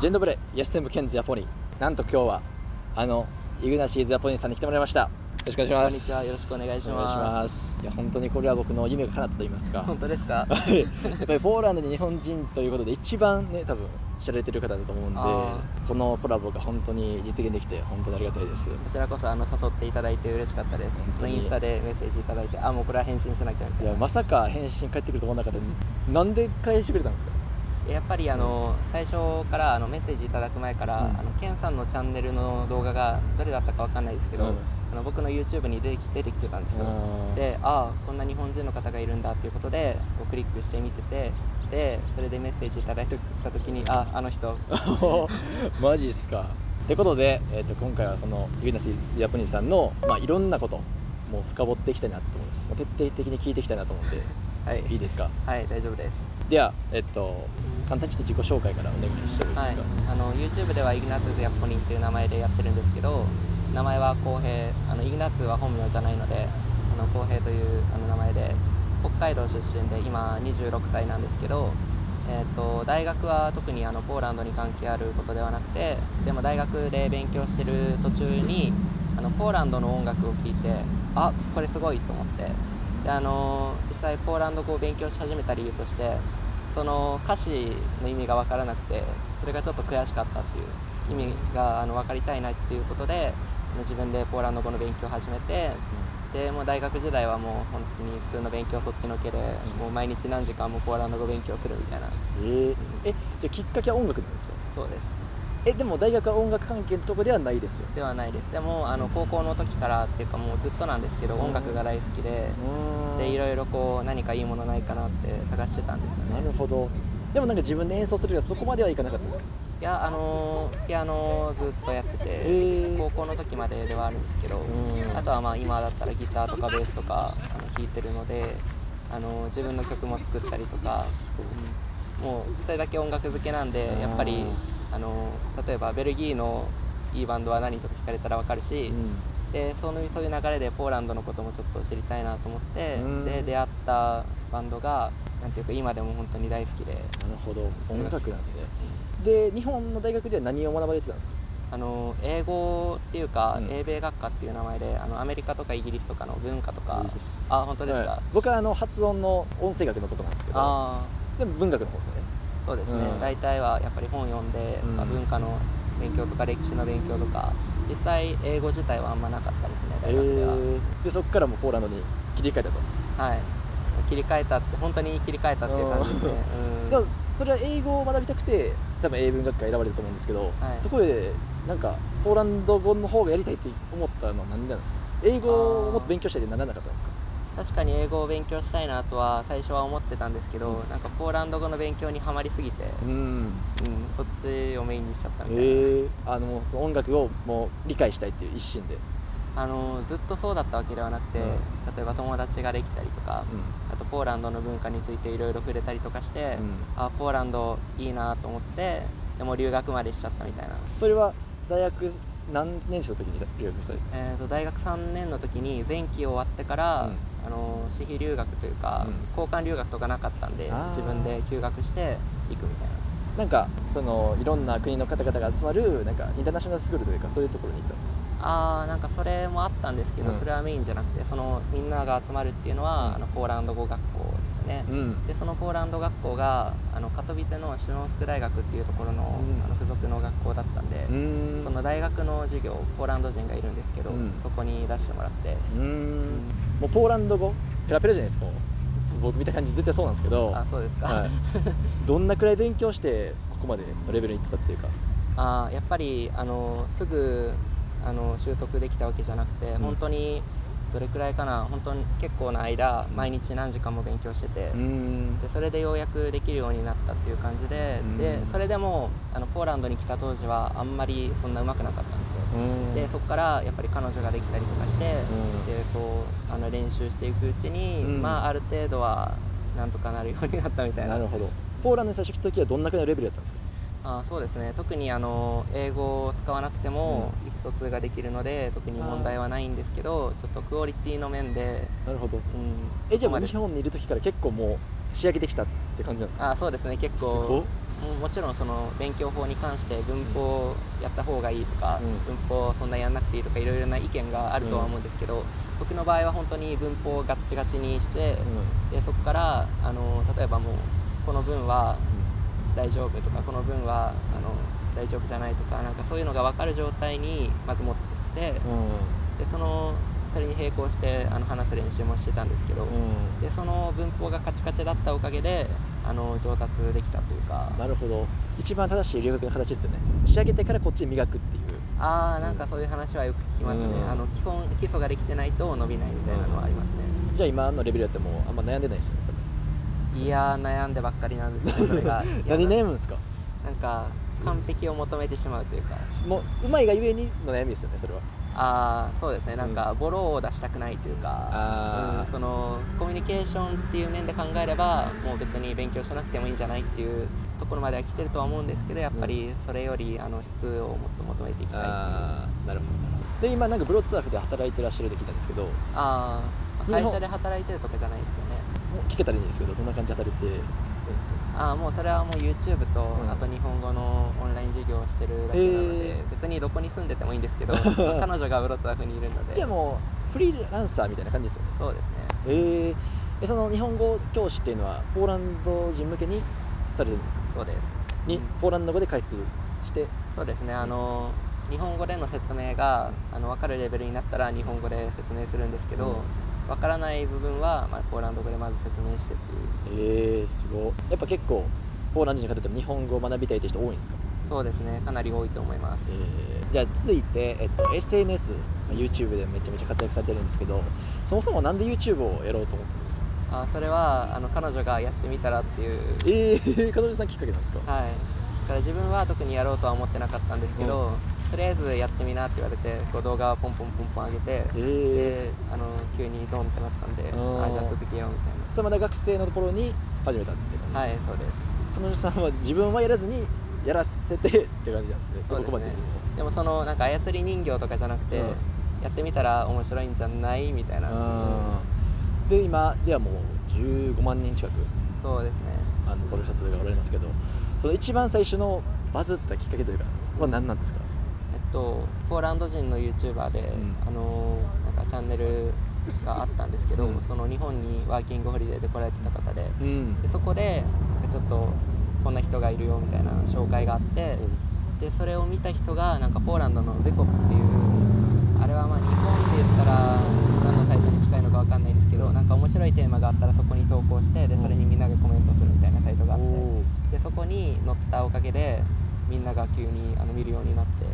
Dzień dobry, jestem Kenz Japonii。なんと今日はイグナシーズヤポニーさんに来てもらいました。よろしくお願いします。こんにちは、よろしくお願いします。いや本当にこれは僕の夢が叶ったと言いますか。本当ですか？やっぱりポーランドに日本人ということで一番ね多分知られてる方だと思うんで、このコラボが本当に実現できて本当にありがたいです。こちらこそ誘っていただいて嬉しかったです。インスタでメッセージいただいて、もうこれは返信しなきゃみたいな。いやまさか返信返ってくると思わなかったのに、なんで返してくれたんですか？やっぱり最初からメッセージいただく前から、ケンさんのチャンネルの動画がどれだったかわかんないですけど、僕の YouTube に出てきてたんですよ。で、こんな日本人の方がいるんだっていうことでこうクリックして見てて、でそれでメッセージいただいた時にあの人マジっすか。ってことで、今回はこのイグナシーヤポニーさんの、いろんなこともう深掘っていきたいなと思います。徹底的に聞いていきたいなと思うんで、はい、いいですか？はい、大丈夫です。では、簡単にちょっと自己紹介からお願いしてもいいですか？YouTube ではイグナトゥズヤポニーという名前でやってるんですけど、名前は浩平、イグナトゥは本名じゃないので浩平という名前で、北海道出身で今26歳なんですけど、大学は特にポーランドに関係あることではなくて、でも大学で勉強してる途中にポーランドの音楽を聴いて、これすごいと思って、で実際ポーランド語を勉強し始めた理由として、その歌詞の意味が分からなくて、それがちょっと悔しかったっていう意味が分かりたいなっていうことで、自分でポーランド語の勉強を始めて、でもう大学時代はもう本当に普通の勉強そっちのけで、もう毎日何時間もポーランド語勉強するみたいな。じゃあきっかけは音楽なんですか？そうです。でも大学は音楽関係のところではないですよ。ではないです。でも高校の時からっていうかもうずっとなんですけど、音楽が大好きで、でいろいろこう何かいいものないかなって探してたんですよね。なるほど。でもなんか自分で演奏するにはそこまではいかなかったんですか？いやピアノをずっとやってて、高校の時までではあるんですけど、あとは今だったらギターとかベースとか弾いてるので、自分の曲も作ったりとか、もうそれだけ音楽好きなんで、やっぱり例えばベルギーのいいバンドは何とか聞かれたら分かるし、でそういう流れでポーランドのこともちょっと知りたいなと思って、で出会ったバンドがなんていうか今でも本当に大好きで。なるほど、音楽なんですね。で日本の大学では何を学ばれてたんですか？英語っていうか、英米学科っていう名前でアメリカとかイギリスとかの文化とか。本当ですか？僕は発音の音声学のとこなんですけど、でも文学の方ですね。そうですね、大体はやっぱり本読んでとか、文化の勉強とか歴史の勉強とか、実際英語自体はあんまなかったですね、大学では。でそこからもポーランドに切り替えたと。はい、切り替えたって、本当に切り替えたっていう感じですね。でもそれは英語を学びたくて多分英文学科選ばれると思うんですけど、そこでなんかポーランド語の方がやりたいって思ったのは何でなんですか？英語をもっと勉強したいってならなかったんですか？確かに英語を勉強したいなとは最初は思ってたんですけど、なんかポーランド語の勉強にはまりすぎて、そっちをメインにしちゃったみたいな。その音楽をもう理解したいっていう一心で。ずっとそうだったわけではなくて、例えば友達ができたりとか、あとポーランドの文化についていろいろ触れたりとかして、ポーランドいいなと思って、でも留学までしちゃったみたいな。それは大学何年生の時に留学されたんですか？大学3年の時に前期終わってから、私費留学というか、交換留学とかなかったんで、自分で休学して行くみたいな。なんかいろんな国の方々が集まるなんかインターナショナルスクールというかそういうところに行ったんですか？なんかそれもあったんですけど、それはメインじゃなくて、みんなが集まるっていうのは、ポーランド語学校ですね。でそのポーランド学校がカトビツェのシュノースク大学っていうところの、付属の学校だったんで、その大学の授業、ポーランド人がいるんですけど、そこに出してもらって、もうポーランド語ペラペラじゃないですか。僕見た感じ絶対そうなんですけど。そうですか。どんなくらい勉強してここまでのレベルに行ってたっていうか。やっぱりすぐ習得できたわけじゃなくて、本当にどれくらいかな、本当に結構な間毎日何時間も勉強してて、でそれでようやくできるようになったっていう感じで、でそれでもポーランドに来た当時はあんまりそんな上手くなかったんですよ。でそこからやっぱり彼女ができたりとかして、でこう練習していくうちに、ある程度はなんとかなるようになったみたいな。なるほど。ポーランドに最初来た時はどんなくらいのレベルだったんですか？そうですね、特に英語を使わなくても意思疎通ができるので特に問題はないんですけど、ちょっとクオリティの面で。なるほど。じゃあもう日本にいる時から結構もう仕上げてきたって感じなんですか？そうですね、結構もちろんその勉強法に関して文法やった方がいいとか、文法そんなやんなくていいとかいろいろな意見があるとは思うんですけど、僕の場合は本当に文法をガッチガチにして、でそこから例えばもうこの文は大丈夫とかこの文は大丈夫じゃないとか、なんかそういうのが分かる状態にまず持ってって、でそれに並行して話す練習もしてたんですけど、でその文法がカチカチだったおかげで上達できたというか。なるほど、一番正しい留学の形ですよね。仕上げてからこっちで磨くっていう。なんかそういう話はよく聞きますね。基礎ができてないと伸びないみたいなのはありますね。じゃあ今のレベルだってもうあんま悩んでないですよね、多分。いや悩んでばっかりなんですね、それが。何悩むんですか？なんか完璧を求めてしまうというか、もううまいがゆえにの悩みですよね、それは。そうですね、なんかボロを出したくないというか、そのコミュニケーションっていう面で考えればもう別に勉強しなくてもいいんじゃないっていうところまでは来てるとは思うんですけど、やっぱりそれより質をもっと求めていきたいっていう。なるほど。で今なんかブロツワーフで働いてらっしゃると聞いたんですけど、会社で働いてるとかじゃないですけどね。もう聞けたらいいんですけど、どんな感じで働いてるんですか？もうそれはもう YouTube と、あと日本語のオンライン授業をしてるだけなので、別にどこに住んでてもいいんですけど彼女がブロツワーフにいるので。じゃあもうフリーランサーみたいな感じですよね。そうですね。その日本語教師っていうのはポーランド人向けにされてるんですか？そうです。ポーランド語で解説して。そうですね、日本語での説明が分かるレベルになったら日本語で説明するんですけど、分からない部分は、ポーランド語でまず説明してっていう。すごい。やっぱ結構ポーランド人の方でも日本語を学びたいという人多いんですか？そうですね、かなり多いと思います。じゃあ続いて、SNS、YouTube でめちゃめちゃ活躍されてるんですけど、そもそもなんで YouTube をやろうと思ったんですか？それは彼女がやってみたらっていう。彼女さんきっかけなんですか？はい。だから自分は特にやろうとは思ってなかったんですけど、とりあえずやってみなって言われて動画をポンポンポンポン上げて、で急にドンってなったんで、じゃあ続けようみたいな。それまだ学生のところに始めたって感じですか？はい、そうです。彼女さんは自分はやらずにやらせてって感じなんですね。そうですね。でもなんか操り人形とかじゃなくて、やってみたら面白いんじゃないみたいな。で今ではもう15万人近くそうですね登録者数がおられますけど、その一番最初のバズったきっかけというかは何なんですか？ポーランド人の YouTuber で、なんかチャンネルがあったんですけど、その日本にワーキングホリデーで来られてた方で、でそこでなんかちょっとこんな人がいるよみたいな紹介があって、でそれを見た人がなんかポーランドのベコップっていう、あれは日本で言ったら何のサイトに近いのか分かんないですけど、なんか面白いテーマがあったらそこに投稿して、でそれにみんながコメントするみたいなサイトがあって、でそこに載ったおかげでみんなが急に見るようになって。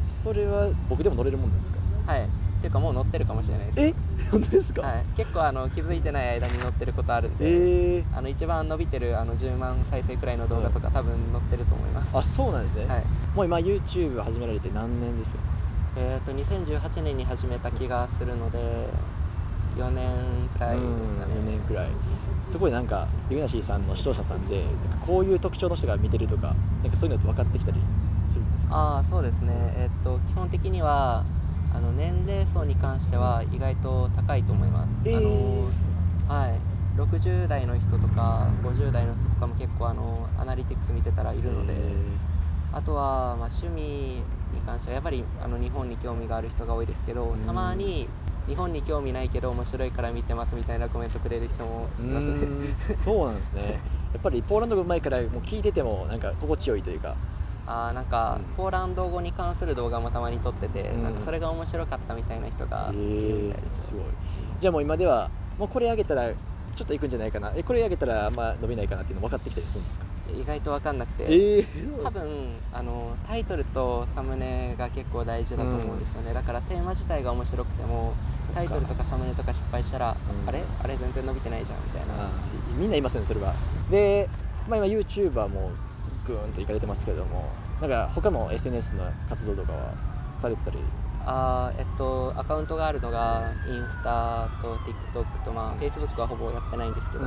それは僕でも乗れるもんなんですか？はい、っていうかもう載ってるかもしれないです。本当ですか？はい、結構気づいてない間に載ってることあるんで、一番伸びてる10万再生くらいの動画とか多分載ってると思います。そうなんですね。はい、もう今 YouTube 始められて何年ですか？2018年に始めた気がするので4年くらいですかね。4年くらい。すごいなんかゆなしーさんの視聴者さんでなんかこういう特徴の人が見てるとか、なんかそういうのって分かってきたりするんですか？そうですね。基本的には年齢層に関しては意外と高いと思います。はい、60代の人とか50代の人とかも結構アナリティクス見てたらいるので、あとは趣味に関してはやっぱり日本に興味がある人が多いですけど、たまに日本に興味ないけど面白いから見てますみたいなコメントくれる人もいますね。そうなんですね。やっぱりポーランド語うまいからもう聞いててもなんか心地よいというか。なんかポーランド語に関する動画もたまに撮ってて、なんかそれが面白かったみたいな人がいるみたいです。すごい。じゃあもう今ではもうこれ上げたらちょっといくんじゃないかな、これ上げたらあんま伸びないかなっていうの分かってきたりするんですか？意外と分かんなくて、多分タイトルとサムネが結構大事だと思うんですよね。だからテーマ自体が面白くてもタイトルとかサムネとか失敗したら、あれ全然伸びてないじゃんみたいな。みんな言いますよね、それは。で、今 YouTuber もグーンといかれてますけれども、なんか他の SNS の活動とかはされてたり？アカウントがあるのがインスタと TikTok とFacebook はほぼやってないんですけど、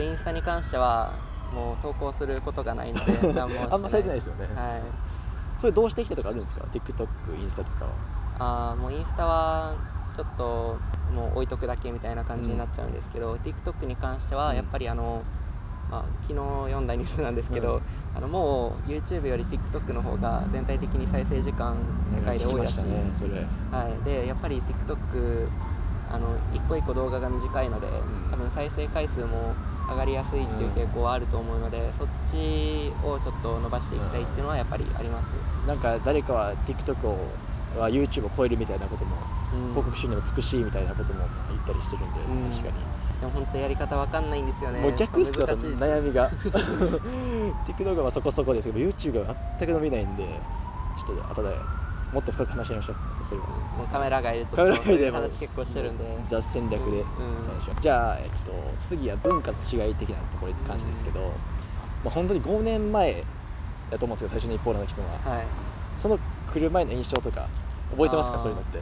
インスタに関してはもう投稿することがないので何もしてないあんまされてないですよね。はい。それどうしてきたとかあるんですか？ TikTok、インスタとかは。もうインスタはちょっともう置いとくだけみたいな感じになっちゃうんですけど、TikTok に関してはやっぱり昨日読んだニュースなんですけど、もう YouTube より TikTok の方が全体的に再生時間世界で多いらしい、それ、でやっぱり TikTok一個一個動画が短いので、多分再生回数も上がりやすいっていう傾向はあると思うので、そっちをちょっと伸ばしていきたいっていうのはやっぱりあります。なんか誰かは TikTok は YouTube を超えるみたいなことも、広告収入もつくしみたいなことも言ったりしてるんで、確かに。でも本当やり方わかんないんですよね。もう逆っすよ、悩みがTikTok はそこそこですけど YouTube が全く伸びないんで、ちょっと後でもっと深く話しましょう。それはもうカメラ外でちょっとそういう話結構してるんで、雑戦略で、じゃあ、次は文化の違い的なところに関してですけど、本当に5年前だと思うんですけど、最初にポーランド来たのは、その来る前の印象とか覚えてますか？そういうのって。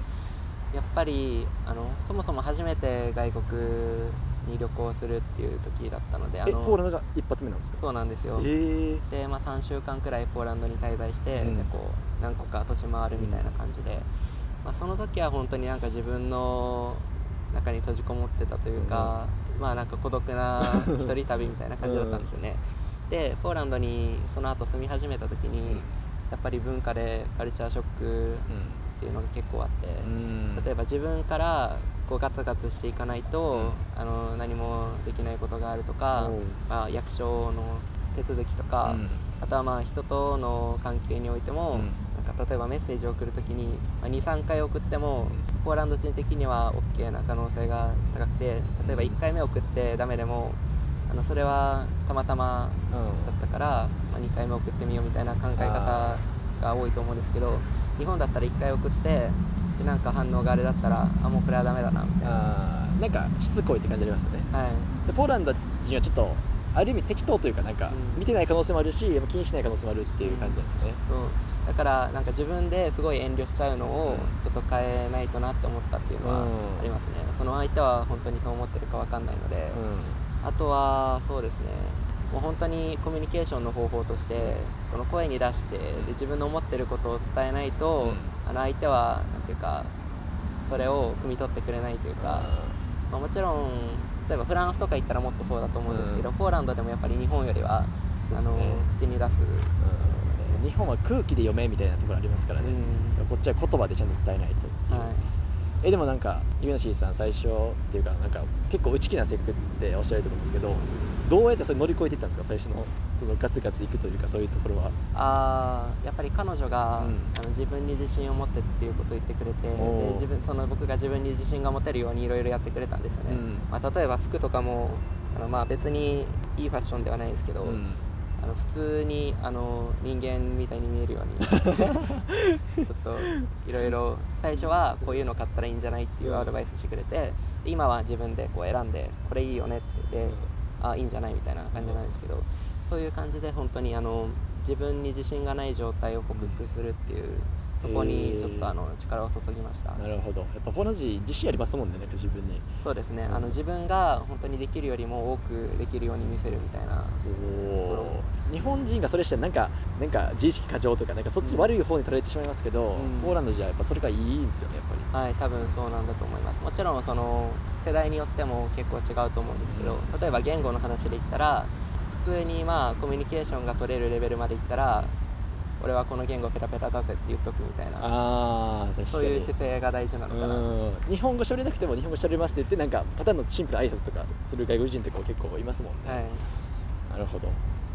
やっぱりそもそも初めて外国に旅行するっていう時だったので、ポーランドが一発目なんですか？そうなんですよ。で、3週間くらいポーランドに滞在して、でこう何個か都市回るみたいな感じで、その時は本当になんか自分の中に閉じこもってたというか、なんか孤独な一人旅みたいな感じだったんですよね。でポーランドにその後住み始めた時に、やっぱり文化でカルチャーショックっていうのが結構あって、例えば自分からこうガツガツしていかないと、何もできないことがあるとか、役所の手続きとか、あとは人との関係においても、なんか例えばメッセージを送るときに、2,3 回送ってもポーランド人的には OK な可能性が高くて、例えば1回目送ってダメでもそれはたまたまだったから、2回目送ってみようみたいな考え方が多いと思うんですけど、日本だったら1回送ってでなんか反応があれだったらもうこれはダメだなみたいな、なんかしつこいって感じありますよね。でポーランド人はちょっとある意味適当というか、なんか見てない可能性もあるし、気にしない可能性もあるっていう感じなんですよね。だからなんか自分ですごい遠慮しちゃうのをちょっと変えないとなって思ったっていうのはありますね。その相手は本当にそう思ってるか分かんないので、あとはそうですね、もう本当にコミュニケーションの方法としてこの声に出してで自分の思ってることを伝えないと、相手はなんていうかそれを汲み取ってくれないというか、もちろん例えばフランスとか行ったらもっとそうだと思うんですけど、ポーランドでもやっぱり日本よりは、口に出す、日本は空気で読めみたいなところありますからね、こっちは言葉でちゃんと伝えないとっていう、でもなんかイグナシーさん最初っていうか、なんか結構内気な性格っておっしゃられたと思うんですけど、どうやってそれ乗り越えていったんですか？最初のそのガツガツいくというか、そういうところは。やっぱり彼女が、自分に自信を持ってっていうことを言ってくれて、で僕が自分に自信が持てるようにいろいろやってくれたんですよね。例えば服とかも別にいいファッションではないですけど、普通に人間みたいに見えるようにちょっといろいろ最初はこういうの買ったらいいんじゃないっていうアドバイスしてくれて、今は自分でこう選んでこれいいよねってでいいんじゃないみたいな感じなんですけど、そういう感じで本当に自分に自信がない状態を克服するっていう、そこにちょっと力を注ぎました。なるほど。やっぱポーランド人自信ありますもんね、なんか自分に。そうですね、自分が本当にできるよりも多くできるように見せるみたいなところ。日本人がそれしたらなんか自意識過剰とか、なんかそっち悪い方に取られてしまいますけど、ポーランド人はやっぱそれがいいんですよね、やっぱり。多分そうなんだと思います。もちろんその世代によっても結構違うと思うんですけど、例えば言語の話で言ったら普通にコミュニケーションが取れるレベルまでいったら、俺はこの言語ペラペラだぜって言っとくみたいな、確かにそういう姿勢が大事なのかな。日本語喋れなくても日本語喋れますって言って、なんかただのシンプルな挨拶とかする外国人とかも結構いますもんね。なるほど。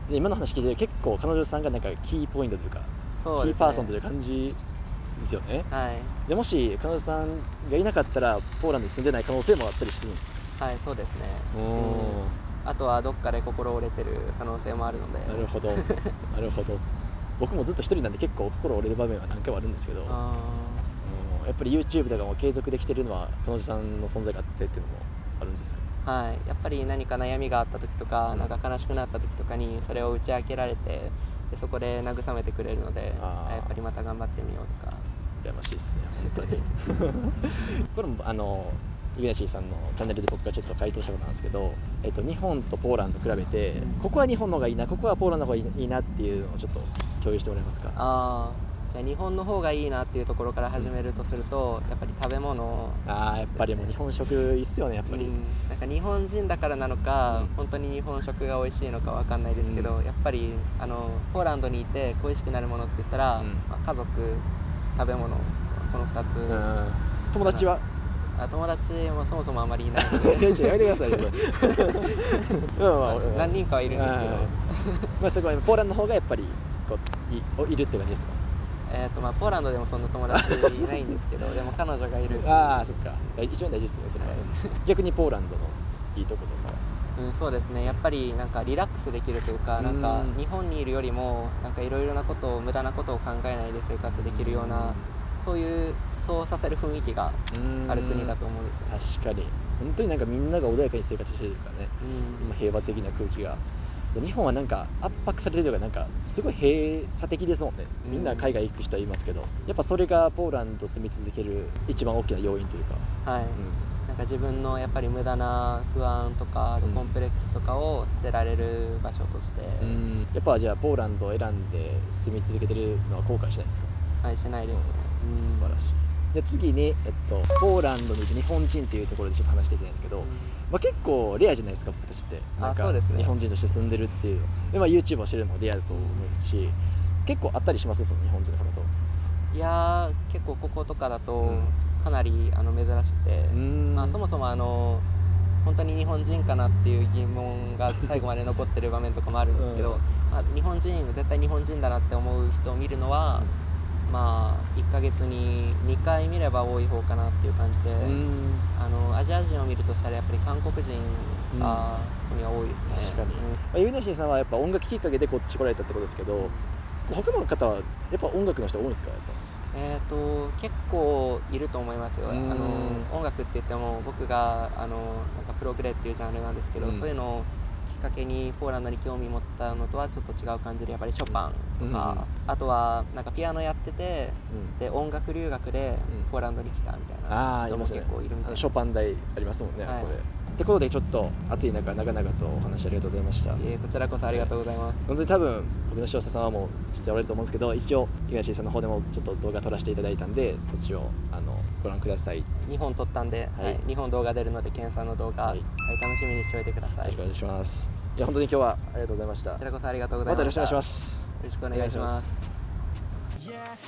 で今の話聞いて結構彼女さんがなんかキーポイントというか、キーパーソンという感じですよね。でもし彼女さんがいなかったらポーランドに住んでない可能性もあったりしてるんですか？そうですね。あとはどっかで心折れてる可能性もあるので。なるほどなるほど。僕もずっと一人なんで結構心折れる場面は何回もあるんですけど、やっぱり YouTube とかも継続できてるのは彼女さんの存在があってっていうのもあるんですか？やっぱり何か悩みがあった時とか、なんか悲しくなった時とかにそれを打ち明けられて、でそこで慰めてくれるので、やっぱりまた頑張ってみようとか。羨ましいですね、本当にこれもイグナシーさんのチャンネルで僕がちょっと回答したことなんですけど、日本とポーランド比べて、ここは日本の方がいいな、ここはポーランドの方がいいなっていうのをちょっと共有してもらえますか？じゃあ日本の方がいいなっていうところから始めるとすると、やっぱり食べ物、やっぱりもう日本食いいっすよねやっぱり、なんか日本人だからなのか、本当に日本食が美味しいのかわかんないですけど、やっぱりポーランドにいて恋しくなるものって言ったら、家族、食べ物、この2つ。友達は友達もそもそもあまりいないのでやめてくださいよ何人かはいるんですけどまあそこはポーランドの方がやっぱりこういるって感じですか？ポーランドでもそんな友達いないんですけどでも彼女がいるし、そっか、一番大事ですねそれは。逆にポーランドのいいとことかそうですね、やっぱりなんかリラックスできるというか、なんか日本にいるよりもなんかいろいろなことを無駄なことを考えないで生活できるような、そうさせる雰囲気がある国だと思うんですよね。確かに本当になんかみんなが穏やかに生活してるからね、今平和的な空気が。日本はなんか圧迫されてるというか、なんかすごい閉鎖的ですもんね。みんな海外行く人はいますけど、やっぱそれがポーランド住み続ける一番大きな要因というか、なんか自分のやっぱり無駄な不安とかコンプレックスとかを捨てられる場所として、やっぱじゃあポーランドを選んで住み続けてるのは後悔しないですか？はい、しないですね。素晴らしい。じゃあ次に、ポーランドにいる日本人っていうところでちょっと話していきたいんですけど、結構レアじゃないですか僕たちって。なんかそうですね、日本人として住んでるっていうで、YouTube をしてるのもレアだと思いますし、結構あったりしますその日本人の方と。いやー、結構こことかだとかなり珍しくて、そもそも本当に日本人かなっていう疑問が最後まで残ってる場面とかもあるんですけど、日本人、絶対日本人だなって思う人を見るのは、1ヶ月に2回見れば多い方かなっていう感じで、アジア人を見るとしたらやっぱり韓国人がここには多いですね。確かに、ユーネシーさんはやっぱ音楽きっかけでこっち来られたってことですけど、他の方はやっぱ音楽の人多いんですか？やっぱ結構いると思いますよ。音楽って言っても僕がなんかプログレっていうジャンルなんですけど、そういうのをきっかけにポーランドに興味持ったのとはちょっと違う感じで、やっぱりショパンとか、あとはなんかピアノやってて、で音楽留学でポーランドに来たみたいな人も結構いるみたいな。ショパン大ありますもんね、ここで。ってことでちょっと暑い中長々とお話ありがとうございました。こちらこそありがとうございます。本当に多分僕の視聴者様も知っておられると思うんですけど、一応ユーネシーさんの方でもちょっと動画撮らせていただいたんで、そっちをご覧ください。2本撮ったんで、2本動画出るので、ケンさんの動画、楽しみにしておいてください。よろしくお願いします。いや本当に今日はありがとうございました。こちらこそありがとうございました。またよろしくお願いします。よろしくお願いします。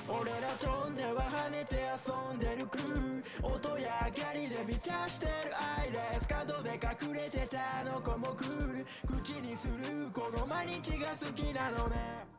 俺ら飛んでは跳ねて遊んでるクルー、音や明かりで満たしてるアイレス、角で隠れてたあの子も来る、口にするこの毎日が好きなのね。